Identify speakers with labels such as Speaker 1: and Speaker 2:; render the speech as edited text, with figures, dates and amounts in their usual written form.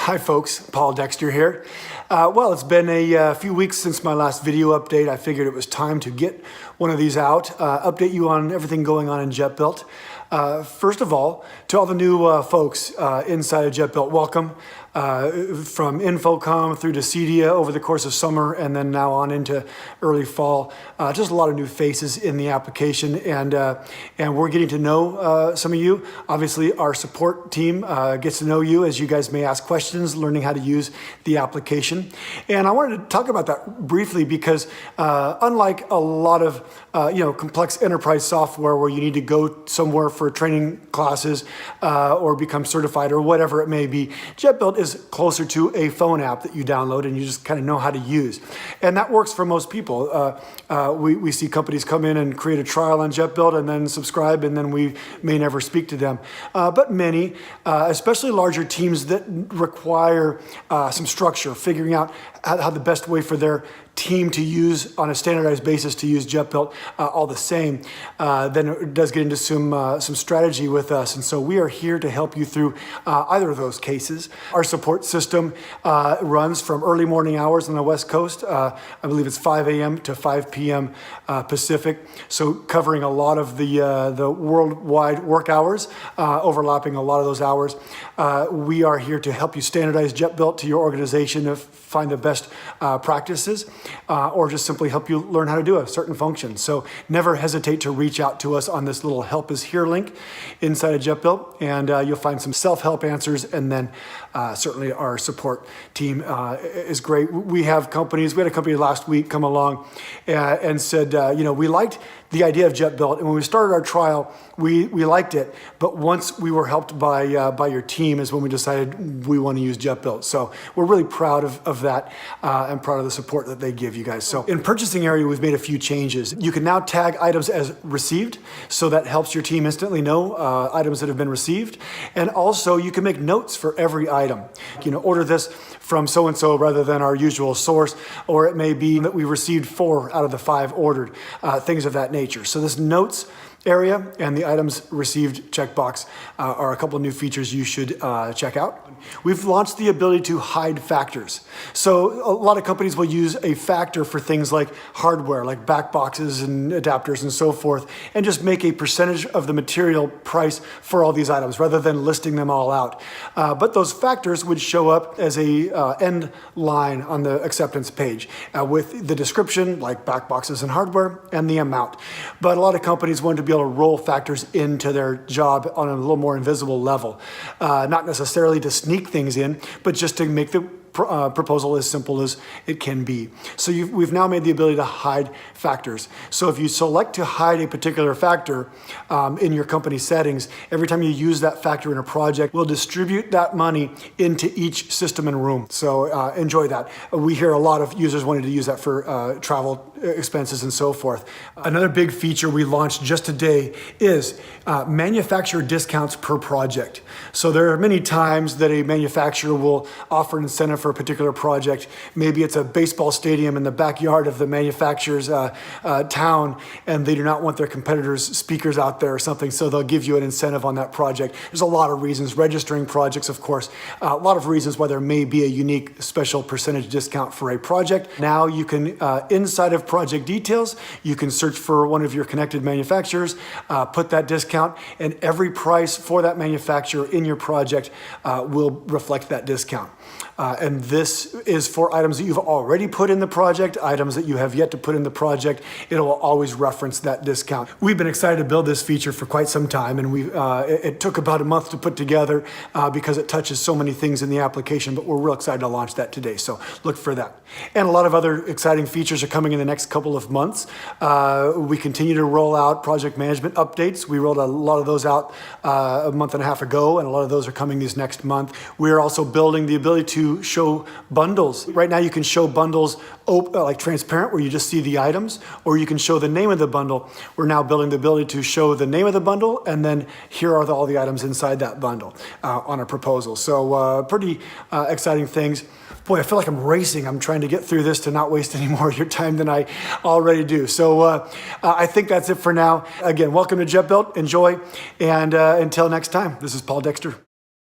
Speaker 1: Hi folks, Paul Dexter here. Well, it's been a few weeks since my last video update. I figured it was time to get one of these out, update you on everything going on in Jetbuilt. First of all, to all the new folks inside of Jetbuilt, welcome. From Infocom through to CEDIA over the course of summer and then now on into early fall. Just a lot of new faces in the application, and we're getting to know some of you. Obviously, our support team gets to know you as you guys may ask questions, learning how to use the application. And I wanted to talk about that briefly because unlike a lot of complex enterprise software where you need to go somewhere for training classes or become certified or whatever it may be, Jetbuilt is closer to a phone app that you download and you just kind of know how to use. And that works for most people. We see companies come in and create a trial on Jetbuilt and then subscribe, and then we may never speak to them. But many, especially larger teams that require some structure, figuring out how the best way for their team to use on a standardized basis to use Jetbuilt all the same, then it does get into some strategy with us. And so we are here to help you through either of those cases. Our support system runs from early morning hours on the West Coast. I believe it's 5 a.m. to 5 p.m. Pacific. So covering a lot of the worldwide work hours, overlapping a lot of those hours. We are here to help you standardize Jetbuilt to your organization to find the best practices. Or just simply help you learn how to do a certain function. So never hesitate to reach out to us on this little help is here link inside of Jetbuilt, and you'll find some self-help answers, and then certainly our support team is great. We had a company last week come along and said, we liked the idea of Jetbuilt, and when we started our trial, we liked it, but once we were helped by your team is when we decided we want to use Jetbuilt. So we're really proud of that and proud of the support that they give you guys. So in purchasing area, we've made a few changes. You can now tag items as received, so that helps your team instantly know items that have been received. And also you can make notes for every item. Order this from so-and-so rather than our usual source, or it may be that we received 4 out of the 5 ordered, things of that nature. So this notes area and the items received checkbox are a couple of new features you should check out. We've launched the ability to hide factors. So a lot of companies will use a factor for things like hardware, like back boxes and adapters and so forth, and just make a percentage of the material price for all these items rather than listing them all out. But those factors would show up as a end line on the acceptance page with the description, like back boxes and hardware, and the amount. But a lot of companies want to be able to roll factors into their job on a little more invisible level. Not necessarily to sneak things in, but just to make the proposal as simple as it can be. So we've now made the ability to hide factors. So if you select to hide a particular factor in your company settings, every time you use that factor in a project, we'll distribute that money into each system and room. So enjoy that. We hear a lot of users wanting to use that for travel expenses and so forth. Another big feature we launched just today is manufacturer discounts per project. So there are many times that a manufacturer will offer an incentive for a particular project. Maybe it's a baseball stadium in the backyard of the manufacturer's town, and they do not want their competitors' speakers out there or something, so they'll give you an incentive on that project. There's a lot of reasons. Registering projects, of course, a lot of reasons why there may be a unique special percentage discount for a project. Now you can, inside of project details, you can search for one of your connected manufacturers, put that discount, and every price for that manufacturer in your project will reflect that discount. And this is for items that you've already put in the project, items that you have yet to put in the project. It'll always reference that discount. We've been excited to build this feature for quite some time, and it took about a month to put together because it touches so many things in the application, but we're real excited to launch that today, so look for that. And a lot of other exciting features are coming in the next couple of months. We continue to roll out project management updates. We rolled a lot of those out a month and a half ago, and a lot of those are coming this next month. We're also building the ability to show bundles. Right now you can show bundles like transparent, where you just see the items, or you can show the name of the bundle. We're now building the ability to show the name of the bundle, and then here are all the items inside that bundle on a proposal. So pretty exciting things. Boy, I feel like I'm racing. I'm trying to get through this to not waste any more of your time than I already do. So I think that's it for now. Again, welcome to Jetbuilt. Enjoy. And until next time, this is Paul Dexter.